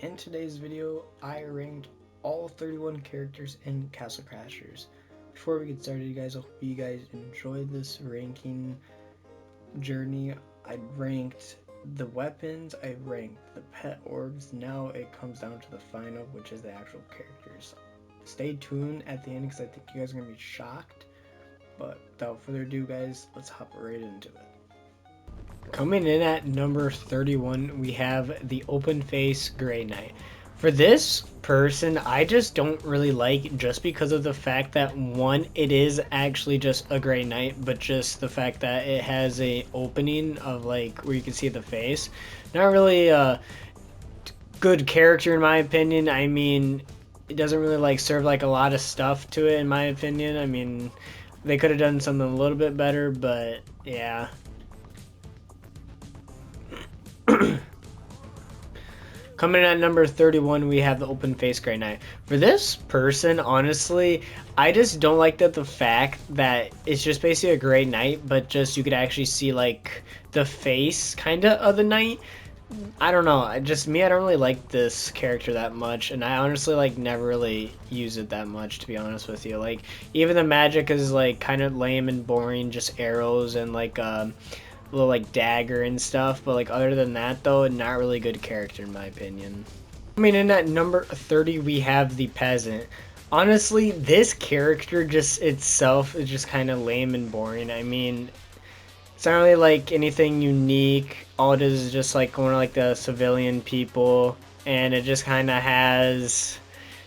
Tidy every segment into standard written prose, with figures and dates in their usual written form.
In today's video, I ranked all 31 characters in Castle Crashers. Before we get started, guys, I hope you guys enjoyed this ranking journey. I ranked the weapons, I ranked the pet orbs. Now it comes down to the final, which is the actual characters. Stay tuned at the end because I think you guys are going to be shocked. But without further ado, guys, let's hop right into it. Coming in at number 31, we have the Open Face Grey Knight. For this person, I just don't really like, just because of the fact that, one, it is actually just a Grey Knight, but just the fact that it has a opening of like where you can see the face. Not really a good character in my opinion. I mean, it doesn't really like serve like a lot of stuff to it in my opinion. I mean, they could have done something a little bit better, but yeah. Coming in at number 31, we have the Open Face Grey Knight. For this person, honestly, I just don't like the fact that it's just basically a Grey Knight, but just you could actually see like the face kind of the knight. I don't know. I don't really like this character that much, and I honestly like never really use it that much, to be honest with you. Like even the magic is like kind of lame and boring, just arrows and like little like dagger and stuff, but like other than that though, not really good character in my opinion. Coming in at number 30, we have the peasant. Honestly, this character just itself is just kind of lame and boring. I mean, it's not really like anything unique. All it is just like one of like the civilian people, and it just kind of has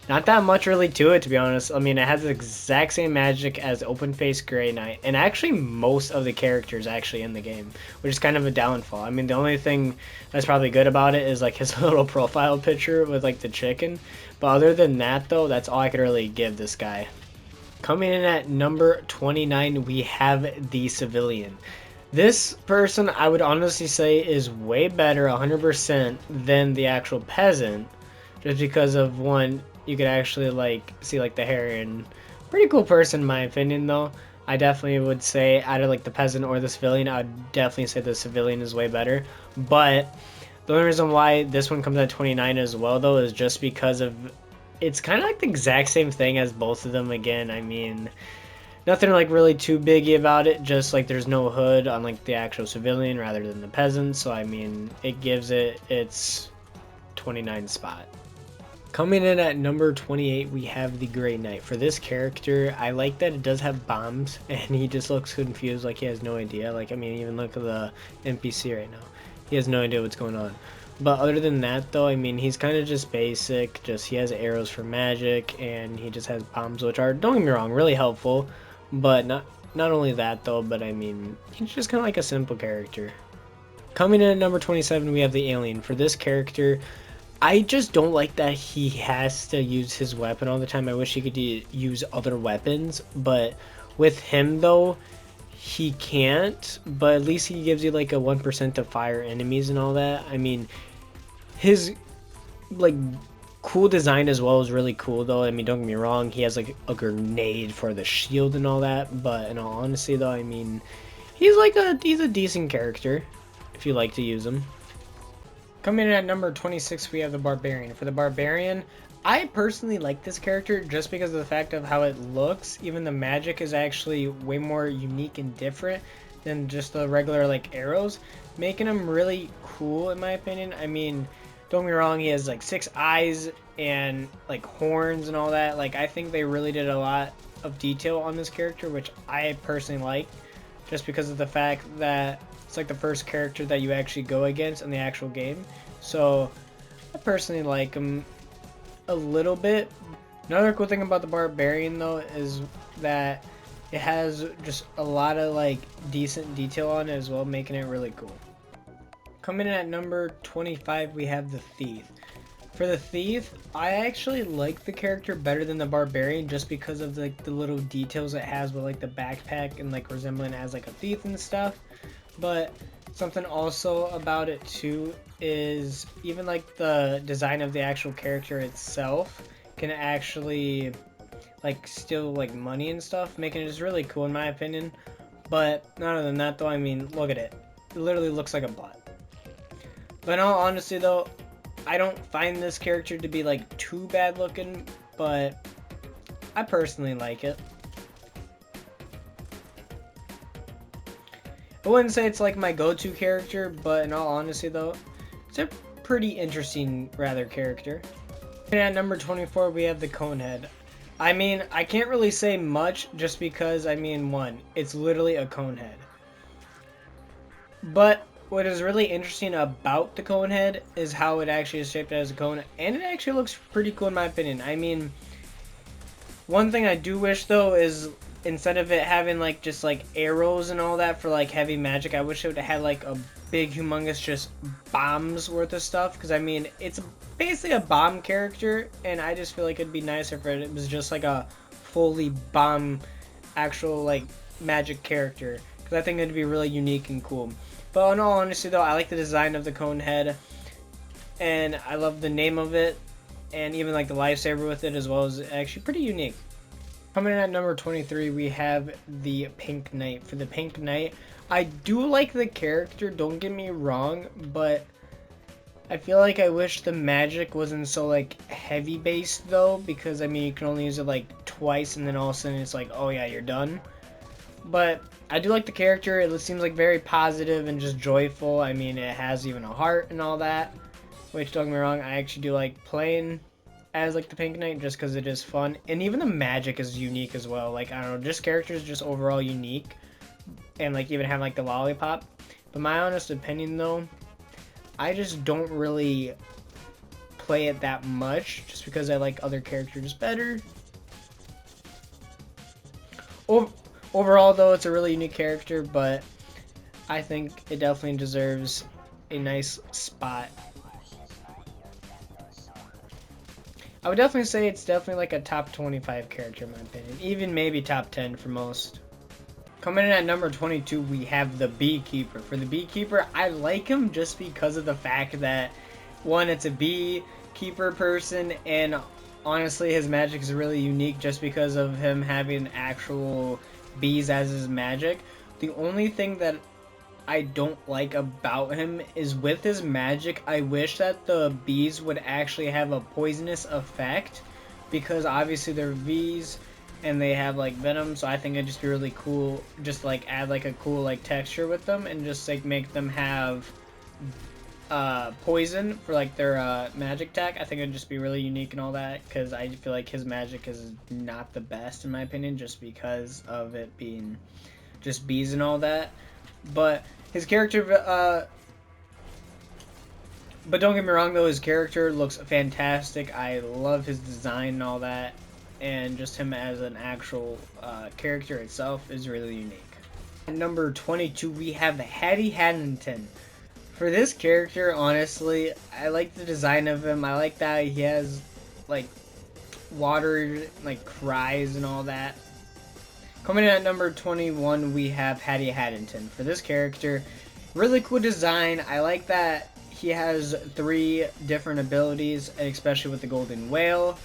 not that much really to it, to be honest. I mean, it has the exact same magic as Open Face Grey Knight, and actually most of the characters actually in the game, which is kind of a downfall. I mean, the only thing that's probably good about it is like his little profile picture with like the chicken, but other than that though, that's all I could really give this guy. Coming in at number 29, we have the civilian. This person, I would honestly say, is way better 100% than the actual peasant, just because of, one, you could actually like see like the hair, and pretty cool person in my opinion though. I definitely would say out of like the peasant or the civilian, I'd definitely say the civilian is way better. But the only reason why this one comes at 29 as well though is just because of it's kind of like the exact same thing as both of them again. I mean, nothing like really too biggy about it, just like there's no hood on like the actual civilian rather than the peasant, so I mean it gives it its 29 spot. Coming in at number 28, we have the Grey Knight. For this character, I like that it does have bombs, and he just looks confused, like he has no idea. Like, I mean, even look at the NPC right now. He has no idea what's going on. But other than that, though, I mean, he's kind of just basic. Just he has arrows for magic, and he just has bombs, which are, don't get me wrong, really helpful. But not only that, though, but I mean, he's just kind of like a simple character. Coming in at number 27, we have the Alien. For this character, I just don't like that he has to use his weapon all the time. I wish he could use other weapons, but with him though, he can't, but at least he gives you like a 1% to fire enemies and all that. I mean, his like cool design as well is really cool though. I mean, don't get me wrong, he has like a grenade for the shield and all that, but in all honesty though, I mean, he's a decent character if you like to use him. Coming in at number 26, we have the Barbarian. For the Barbarian, I personally like this character just because of the fact of how it looks. Even the magic is actually way more unique and different than just the regular like arrows, making him really cool in my opinion. I mean, don't get me wrong, he has like 6 eyes and like horns and all that. Like, I think they really did a lot of detail on this character, which I personally like, just because of the fact that it's like the first character that you actually go against in the actual game. So I personally like him a little bit. Another cool thing about the Barbarian though is that it has just a lot of like decent detail on it as well, making it really cool. Coming in at number 25, we have the Thief. For the Thief, I actually like the character better than the Barbarian just because of like the little details it has with like the backpack and like resembling as like a thief and stuff. But something also about it too is even like the design of the actual character itself can actually like steal like money and stuff, making it just really cool in my opinion. But other than that though, I mean, look at it. It literally looks like a butt. But in all honesty though, I don't find this character to be like too bad looking, but I personally like it. I wouldn't say it's like my go-to character, but in all honesty though, it's a pretty interesting rather character. And at number 24 we have the Conehead. I mean, I can't really say much just because, I mean, one, it's literally a Conehead. But what is really interesting about the Conehead is how it actually is shaped as a cone, and it actually looks pretty cool in my opinion. I mean, one thing I do wish though is instead of it having like just like arrows and all that for like heavy magic, I wish it would have had like a big humongous just bombs worth of stuff, because I mean it's basically a bomb character, and I just feel like it'd be nicer if it was just like a fully bomb actual like magic character, because I think it'd be really unique and cool. But in all honesty though, I like the design of the Conehead, and I love the name of it, and even like the lifesaver with it as well is actually pretty unique. Coming in at number 23, we have the Pink Knight. For the Pink Knight, I do like the character, don't get me wrong, but I feel like I wish the magic wasn't so like heavy based though, because I mean you can only use it like twice and then all of a sudden it's like, oh yeah, you're done. But I do like the character. It seems like very positive and just joyful. I mean, it has even a heart and all that, which don't get me wrong, I actually do like playing as like the Pink Knight just because it is fun, and even the magic is unique as well. Like, I don't know, just characters just overall unique, and like even have like the lollipop. But my honest opinion though, I just don't really play it that much just because I like other characters better. Overall though, it's a really unique character, but I think it definitely deserves a nice spot. I would definitely say it's definitely like a top 25 character in my opinion, even maybe top 10 for most. Coming in at number 22, we have the Beekeeper. For the Beekeeper, I like him just because of the fact that, one, it's a beekeeper person, and honestly his magic is really unique just because of him having actual bees as his magic. The only thing that I don't like about him is with his magic, I wish that the bees would actually have a poisonous effect, because obviously they're bees and they have like venom, so I think it'd just be really cool just like add like a cool like texture with them and just like make them have poison for like their magic attack. I think it'd just be really unique and all that, because I feel like his magic is not the best in my opinion just because of it being just bees and all that. But his character, but don't get me wrong though, his character looks fantastic. I love his design and all that, and just him as an actual character itself is really unique. At number 22, we have Hattie Haddington. For this character, honestly, I like the design of him. I like that he has like water like cries and all that. Coming in at number 21, we have Hattie Haddington. For this character, really cool design. I like that he has 3 different abilities, especially with the golden whale.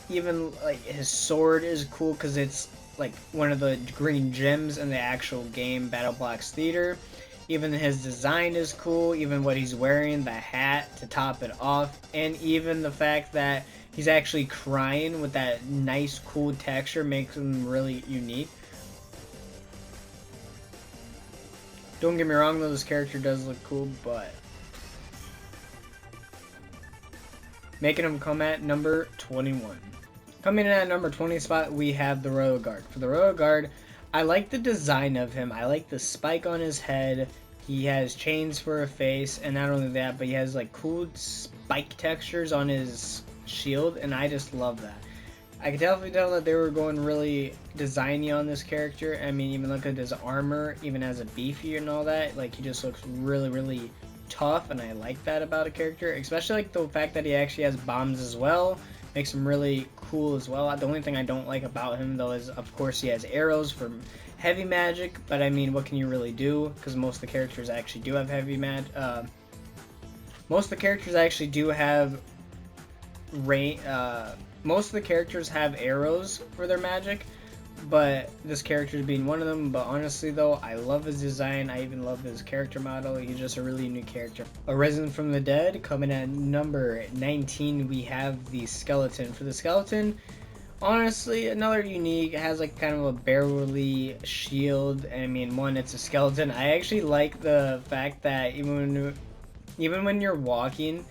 Even like his sword is cool because it's like one of the green gems in the actual game BattleBlocks Theater. Even his design is cool, even what he's wearing, the hat to top it off, and even the fact that he's actually crying with that nice cool texture makes him really unique. Don't get me wrong though, this character does look cool, but making him come at number 21. Coming in at number 20 spot, we have the Royal Guard. For the Royal Guard, I like the design of him. I like the spike on his head. He has chains for a face, and not only that, but he has like cool spike textures on his shield, and I just love that. I could definitely tell that they were going really designy on this character. I mean, even look at his armor, even as a beefy and all that, like he just looks really, really tough, and I like that about a character, especially like the fact that he actually has bombs as well. Makes him really cool as well. The only thing I don't like about him though is, of course, he has arrows for heavy magic, but I mean, what can you really do? Because most of the characters actually do have heavy magic. Most of the characters actually do have most of the characters have arrows for their magic, but this character being one of them. But honestly though, I love his design. I even love his character model. He's just a really unique character. Arisen from the Dead, coming at number 19, we have the Skeleton. For the Skeleton, honestly, another unique. It has like kind of a barely shield. I mean, one, it's a skeleton. I actually like the fact that even when you're walking,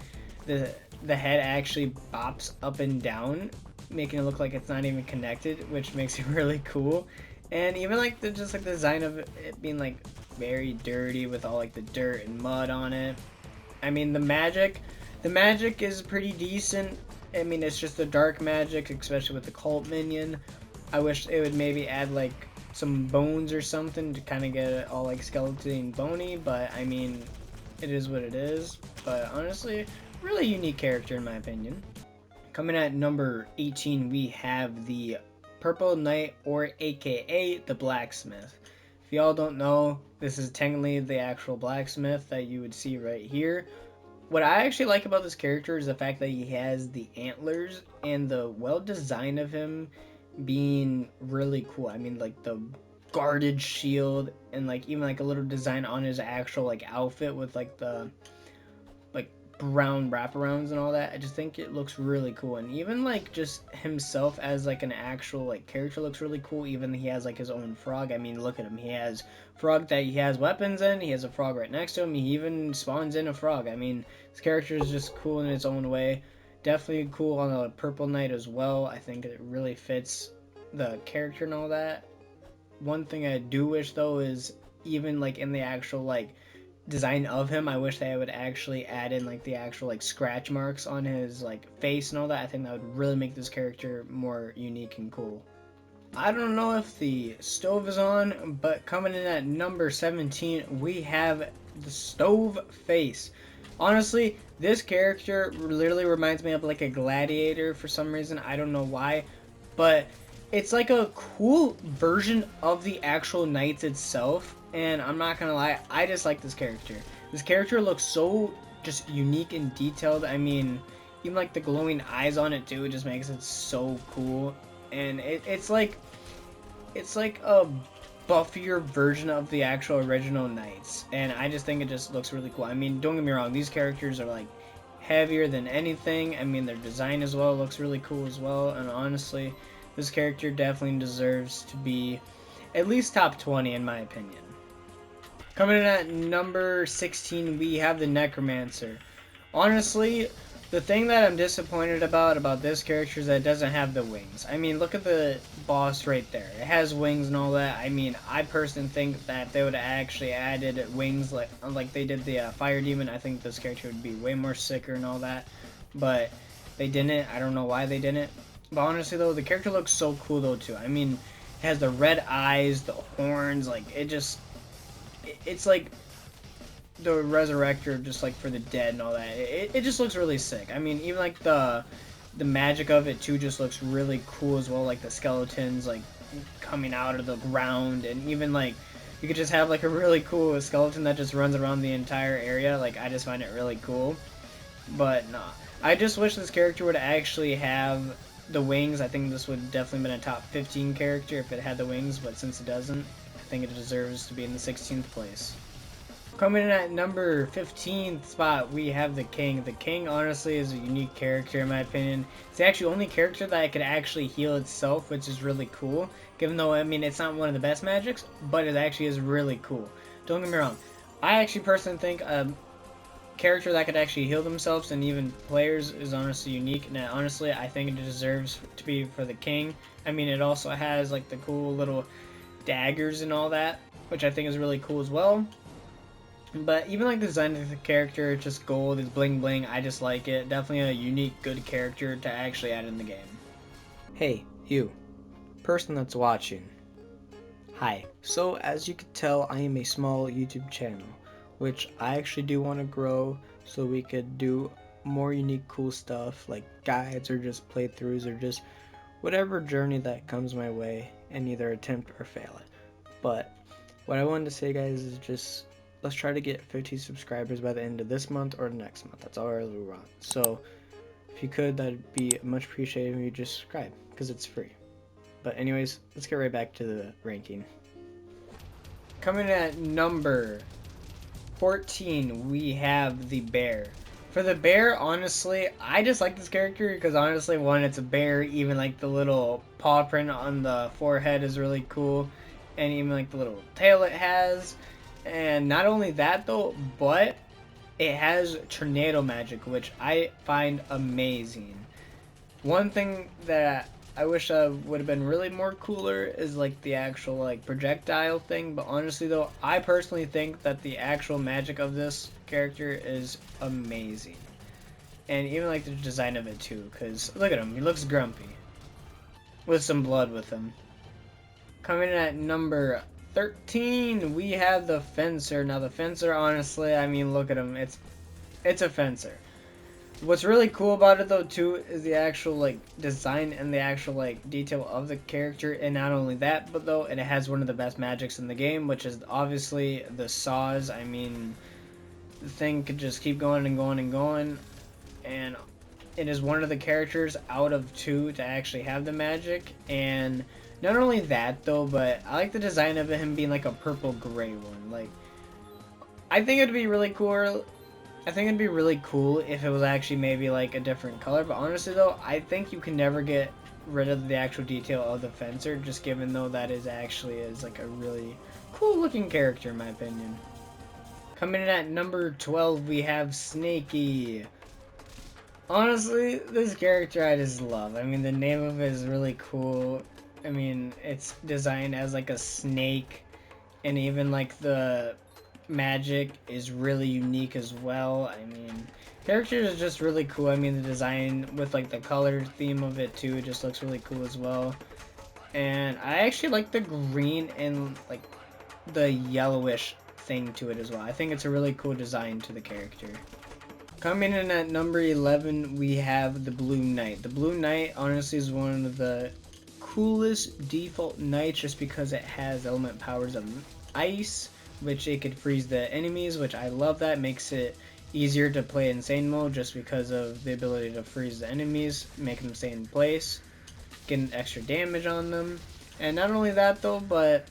the head actually bops up and down, making it look like it's not even connected, which makes it really cool. And even like the just like the design of it being like very dirty with all like the dirt and mud on it. I mean, the magic is pretty decent. I mean, it's just the dark magic, especially with the cult minion. I wish it would maybe add like some bones or something to kind of get it all like skeleton and bony, but I mean, it is what it is. But honestly, really unique character in my opinion. Coming at number 18, we have the Purple Knight, or aka the Blacksmith. If y'all don't know, this is technically the actual blacksmith that you would see right here. What I actually like about this character is the fact that he has the antlers and the well design of him being really cool. I mean, like the guarded shield and like even like a little design on his actual like outfit with like the like brown wraparounds and all that. I just think it looks really cool, and even like just himself as like an actual like character looks really cool. Even he has like his own frog. I mean, look at him. He has frog that he has weapons in. He has a frog right next to him. He even spawns in a frog. I mean, this character is just cool in its own way. Definitely cool on a Purple Knight as well. I think it really fits the character and all that. One thing I do wish though is even like in the actual like design of him, I wish they would actually add in like the actual like scratch marks on his like face and all that. I think that would really make this character more unique and cool. I don't know if the stove is on, but coming in at number 17, we have the Stove Face. Honestly, this character literally reminds me of like a gladiator for some reason. I don't know why, but it's like a cool version of the actual knights itself. And I'm not gonna lie, I just like this character. This character looks so just unique and detailed. I mean, even like the glowing eyes on it too, it just makes it so cool. And it's like a buffier version of the actual original knights, and I just think it just looks really cool. I mean, don't get me wrong, these characters are like heavier than anything. I mean, their design as well looks really cool as well, and honestly, this character definitely deserves to be at least top 20 in my opinion. Coming in at number 16, we have the Necromancer. Honestly, the thing that I'm disappointed about this character is that it doesn't have the wings. I mean, look at the boss right there. It has wings and all that. I mean, I personally think that if they would have actually added wings like they did the Fire Demon, I think this character would be way more sicker and all that. But they didn't. I don't know why they didn't. But honestly, though, the character looks so cool, though, too. I mean, it has the red eyes, the horns, like, it's like the resurrector just like for the dead and all that. It just looks really sick. I mean, even like the magic of it too just looks really cool as well, like the skeletons like coming out of the ground, and even like you could just have like a really cool skeleton that just runs around the entire area. Like, I just find it really cool. But nah, I just wish this character would actually have the wings. I think this would definitely been a top 15 character if it had the wings, but since it doesn't, I think it deserves to be in the 16th place. Coming in at number 15th spot, we have the King. The King, honestly, is a unique character in my opinion. It's the actually only character that could actually heal itself, which is really cool. Given though, I mean, it's not one of the best magics, but it actually is really cool. Don't get me wrong. I actually personally think a character that could actually heal themselves and even players is honestly unique. And honestly, I think it deserves to be for the King. I mean, it also has like the cool little daggers and all that, which I think is really cool as well. But even like the design of the character, it's just gold, it's bling bling, I just like it. Definitely a unique, good character to actually add in the game. Hey, you, person that's watching. Hi. So, as you can tell, I am a small YouTube channel, which I actually do want to grow so we could do more unique, cool stuff like guides or just playthroughs or just whatever journey that comes my way and either attempt or fail it. But what I wanted to say, guys, is just let's try to get 50 subscribers by the end of this month or next month. That's all I really want. So, if you could, that'd be much appreciated if you just subscribe because it's free. But anyways, let's get right back to the ranking. Coming at number 14, we have the bear. For the bear, honestly, I just like this character because honestly, one, it's a bear. Even like the little paw print on the forehead is really cool, and even like the little tail it has. And not only that though, but it has tornado magic, which I find amazing. One thing that I wish would have been really more cooler is like the actual like projectile thing, but honestly though, I personally think that the actual magic of this character is amazing. And even like the design of it too, because look at him, he looks grumpy. With some blood with him. Coming in at number 13, we have the Fencer. Now the Fencer, honestly, I mean, look at him, it's a Fencer. What's really cool about it though too is the actual like design and the actual like detail of the character, and not only that, but though it has one of the best magics in the game, which is obviously the saws. I mean, the thing could just keep going and going and going, and it is one of the characters out of 2 to actually have the magic. And not only that though, but I like the design of him being like a purple gray one. Like, I think it'd be really cool. I think it'd be really cool if it was actually maybe like a different color, but honestly though, I think you can never get rid of the actual detail of the Fencer, just given though that is like a really cool looking character in my opinion. Coming in at number 12, we have Snakey. Honestly, this character I just love. I mean, the name of it is really cool. I mean, it's designed as like a snake, and even like the magic is really unique as well. I mean, character is just really cool. I mean, the design with like the color theme of it too, it just looks really cool as well. And I actually like the green and like the yellowish thing to it as well. I think it's a really cool design to the character. Coming in at number 11, we have the Blue Knight. The Blue Knight honestly is one of the coolest default knights just because it has element powers of ice, which it could freeze the enemies, which I love. That makes it easier to play insane mode just because of the ability to freeze the enemies, make them stay in place, getting extra damage on them. And not only that though, but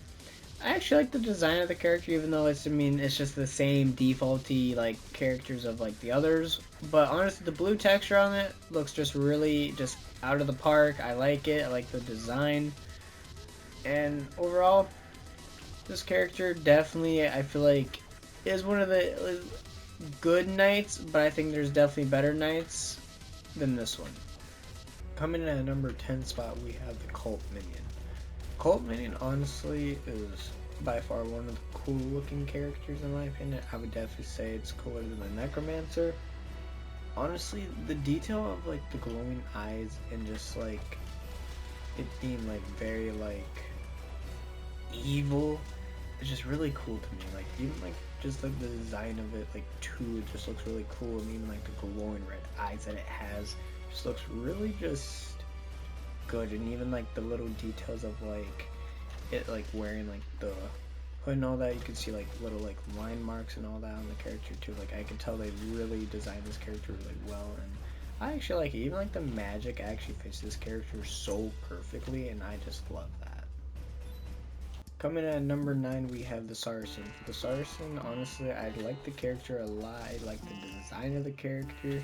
I actually like the design of the character, even though it's, I mean, it's just the same defaulty like characters of like the others. But honestly, the blue texture on it looks just really just out of the park. I like it. I like the design. And overall, this character definitely, I feel like, is one of the good knights, but I think there's definitely better knights than this one. Coming in at number 10 spot, we have the Cult Minion. Cult Minion honestly is by far one of the cool looking characters in my opinion. I would definitely say it's cooler than the Necromancer. Honestly, the detail of like the glowing eyes and just like it being like very like evil is just really cool to me. Like even like just like the design of it, like too, it just looks really cool, and even like the glowing red eyes that it has just looks really just good. And even like the little details of like it like wearing like the hood and all that, you can see like little like line marks and all that on the character too. Like I can tell they really designed this character really well, and I actually like it. Even like the magic actually fits this character so perfectly, and I just love that. Coming in at number 9, we have the Saracen. The Saracen, honestly, I like the character a lot. I like the design of the character.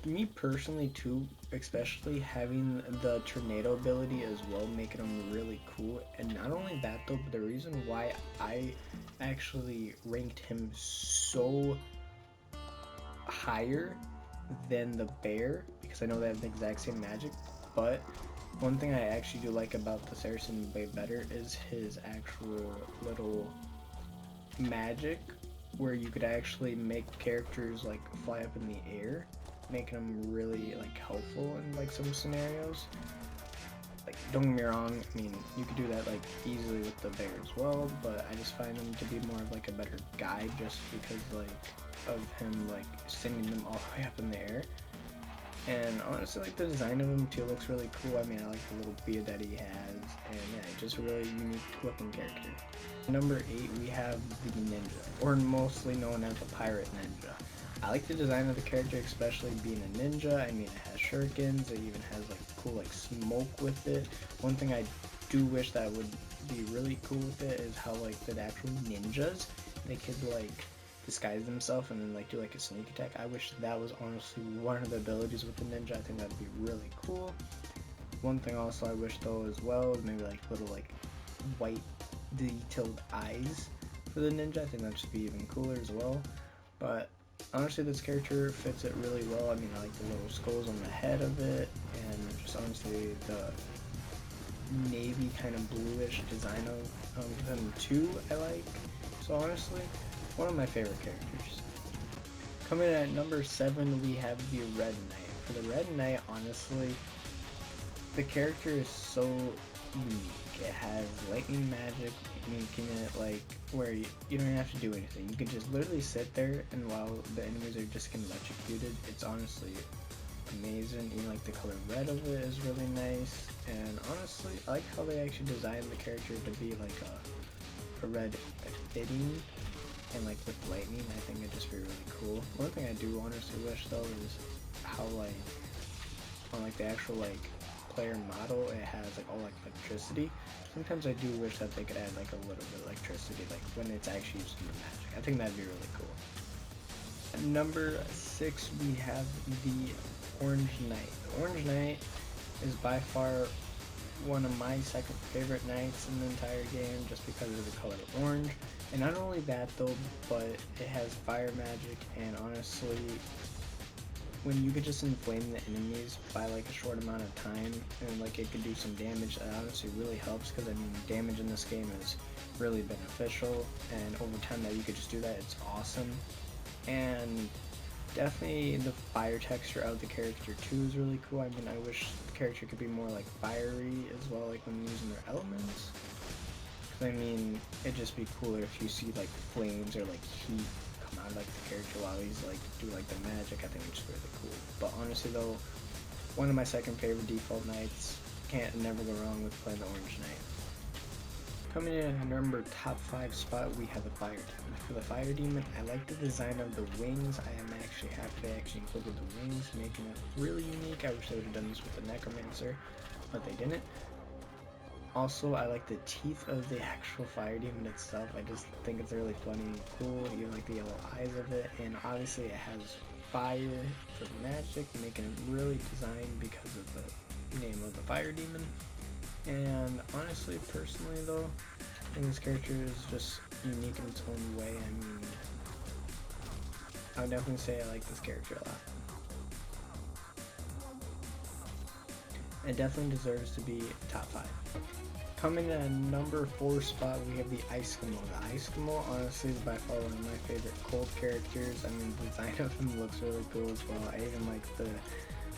Me personally too, especially having the tornado ability as well, making him really cool. And not only that though, but the reason why I actually ranked him so higher than the bear, because I know they have the exact same magic, but one thing I actually do like about the Saracen way better is his actual little magic, where you could actually make characters like fly up in the air, making them really like helpful in like some scenarios. Like, don't get me wrong, I mean, you could do that like easily with the bear as well, but I just find him to be more of like a better guide, just because like of him like sending them all the way up in the air. And honestly, like the design of him too looks really cool. I mean, I like the little beard that he has, and yeah, just a really unique looking character. Number 8, we have the Ninja, or mostly known as the Pirate Ninja. I like the design of the character, especially being a ninja. I mean, it has shurikens, it even has like cool like smoke with it. One thing I do wish that would be really cool with it is how like the actual ninjas, they could like disguise themselves and then like do like a sneak attack. I wish that was honestly one of the abilities with the ninja. I think that'd be really cool. One thing also I wish though as well is maybe like little like white detailed eyes for the ninja. I think that'd just be even cooler as well. But honestly, this character fits it really well. I mean, I like the little skulls on the head of it, and just honestly the navy kind of bluish design of him too, I like. So honestly, one of my favorite characters. Coming in at number 7, we have the Red Knight. For the Red Knight, honestly, the character is so unique. It has lightning magic, making it like where you don't even have to do anything. You can just literally sit there, and while the enemies are just getting electrocuted, it's honestly amazing. Even like the color red of it is really nice, and honestly, I like how they actually designed the character to be like a red fitting, and like with lightning. I think it'd just be really cool. One thing I do honestly wish though is how like on like the actual like player model, it has like all like electricity. Sometimes I do wish that they could add like a little bit of electricity, like when it's actually used in the magic. I think that'd be really cool. At number 6, we have the Orange Knight. The Orange Knight is by far one of my second favorite knights in the entire game, just because of the color orange. And not only that though, but it has fire magic, and honestly, when you could just inflame the enemies by like a short amount of time and like it could do some damage, that honestly really helps, because I mean damage in this game is really beneficial, and over time that you could just do that, it's awesome. And definitely the fire texture of the character too is really cool. I mean, I wish the character could be more like fiery as well, like when using their elements. I mean, it'd just be cooler if you see like flames or like heat come out of like the character while he's like do like the magic. I think it's really cool. But honestly though, one of my second favorite default knights. Can't never go wrong with playing the Orange Knight. Coming in at number top 5 spot, we have the Fire Demon. For the Fire Demon, I like the design of the wings. I am actually happy they actually included the wings, making it really unique. I wish they would have done this with the Necromancer, but they didn't. Also, I like the teeth of the actual Fire Demon itself. I just think it's really funny and cool. You like the yellow eyes of it, and obviously it has fire for magic, making it really designed because of the name of the Fire Demon. And honestly, personally though, I think this character is just unique in its own way. I mean, I would definitely say I like this character a lot. It definitely deserves to be top 5. Coming in at number 4 spot, we have the Eskimo. The Eskimo honestly is by far one of my favorite cold characters. I mean, the design of him looks really cool as well. I even like the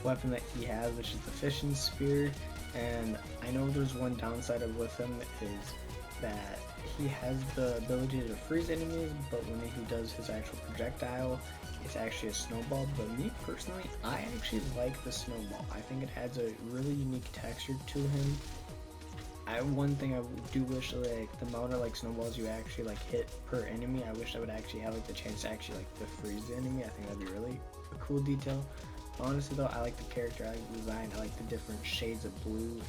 weapon that he has, which is the fishing spear. And I know there's one downside of with him is that he has the ability to freeze enemies, but when he does his actual projectile, it's actually a snowball. But me personally, I actually like the snowball. I think it adds a really unique texture to him. One thing I do wish, like the amount of like snowballs you actually like hit per enemy, I wish I would actually have like the chance to actually like to freeze the enemy. I think that'd be really a cool detail. Honestly though, I like the character, I like the design, I like the different shades of blue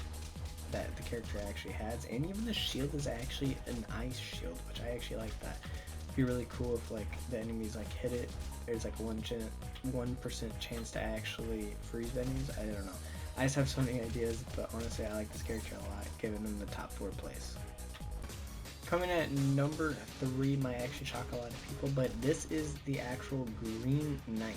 that the character actually has, and even the shield is actually an ice shield, which I actually like that. It'd be really cool if like the enemies like hit it, there's like 1% chance to actually freeze the enemies. I don't know. I just have so many ideas, but honestly I like this character a lot, giving him the top 4 place. Coming at number 3 might actually shock a lot of people, but this is the actual Green Knight.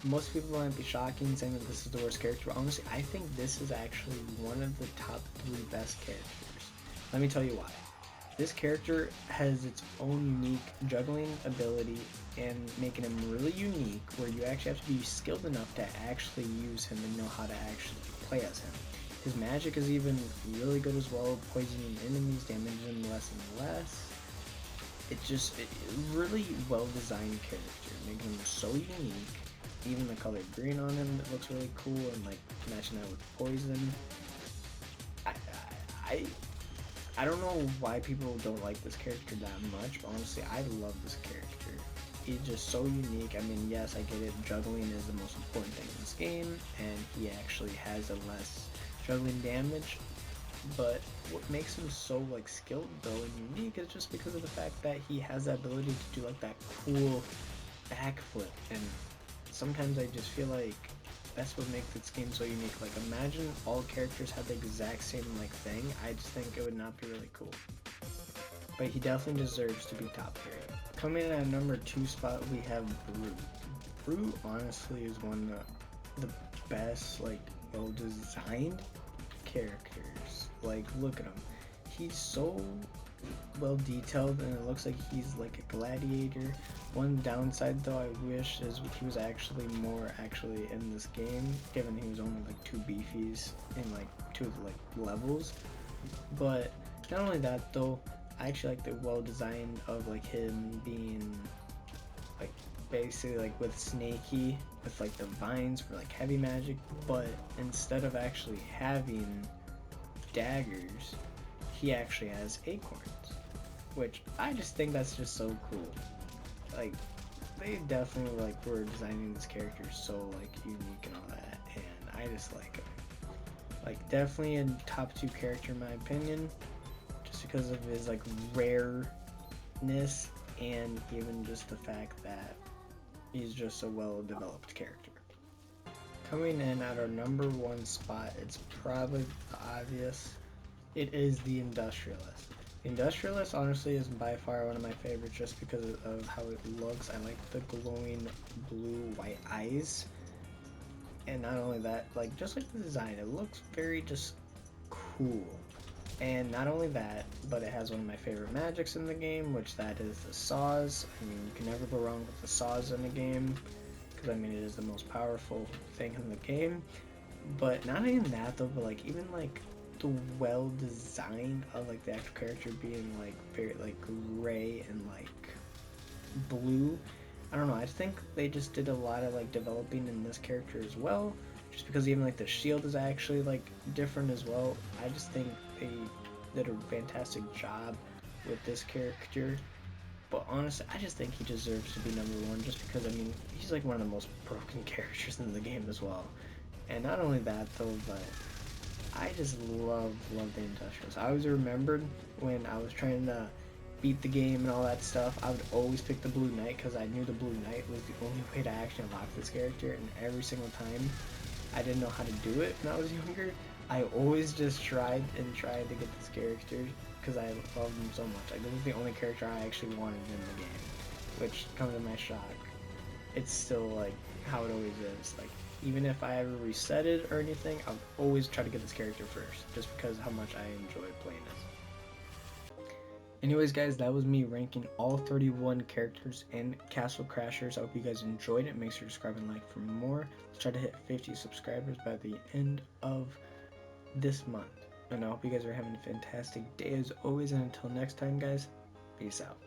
Most people might be shocking saying that this is the worst character, but honestly, I think this is actually one of the top 3 best characters. Let me tell you why. This character has its own unique juggling ability and making him really unique, where you actually have to be skilled enough to actually use him and know how to actually play as him. His magic is even really good as well, poisoning enemies, damaging them less and less. It's just a really well designed character, making him so unique. Even the color green on him, it looks really cool, and like matching that with poison. I don't know why people don't like this character that much, but honestly, I love this character. he's just so unique. I mean, yes, I get it, juggling is the most important thing in this game, and he actually has a less juggling damage, but what makes him so like skilled though and unique is just because of the fact that he has the ability to do like that cool backflip, and sometimes I just feel like that's what makes this game so unique. Like, imagine all characters had the exact same like thing. I just think it would not be really cool. But he definitely deserves to be top tier. Coming in at number 2 spot, we have Brute. Brute honestly is one of the best, like, well designed characters. Like, look at him. He's so well detailed, and it looks like he's like a gladiator. One downside though I wish is he was actually more actually in this game, given he was only like 2 beefies in like 2 of the like levels. But not only that though, I actually like the well design of like him being like basically like with Snakey with like the vines for like heavy magic, but instead of actually having daggers, he actually has acorns, which I just think that's just so cool. Like, they definitely like were designing this character so like unique and all that, and I just like him. Like, definitely a top 2 character in my opinion, just because of his like rareness and even just the fact that he's just a well developed character. Coming in at our number 1 spot, it's probably obvious. It is the Industrialist. The Industrialist honestly is by far one of my favorites just because of how it looks. I like the glowing blue-white eyes. And not only that, like, just like the design, it looks very just cool. And not only that, but it has one of my favorite magics in the game, which that is the saws. I mean, you can never go wrong with the saws in the game, because I mean, it is the most powerful thing in the game. But not even that though, but like even like the well design of like the actual character being like very like gray and like blue. I don't know, I think they just did a lot of like developing in this character as well, just because even like the shield is actually like different as well. I just think they did a fantastic job with this character. But honestly, I just think he deserves to be number 1 just because, I mean, he's like one of the most broken characters in the game as well. And not only that though, but I just love the Industrials. I always remembered when I was trying to beat the game and all that stuff, I would always pick the Blue Knight because I knew the Blue Knight was the only way to actually unlock this character, and every single time I didn't know how to do it when I was younger, I always just tried to get this character because I loved him so much. Like, this was the only character I actually wanted in the game, which comes to my shock. It's still like how it always is. Like, even if I ever reset it or anything, I would always try to get this character first, just because how much I enjoy playing it. Anyways, guys, that was me ranking all 31 characters in Castle Crashers. I hope you guys enjoyed it. Make sure to subscribe and like for more. Let's try to hit 50 subscribers by the end of this month. And I hope you guys are having a fantastic day as always. And until next time, guys, peace out.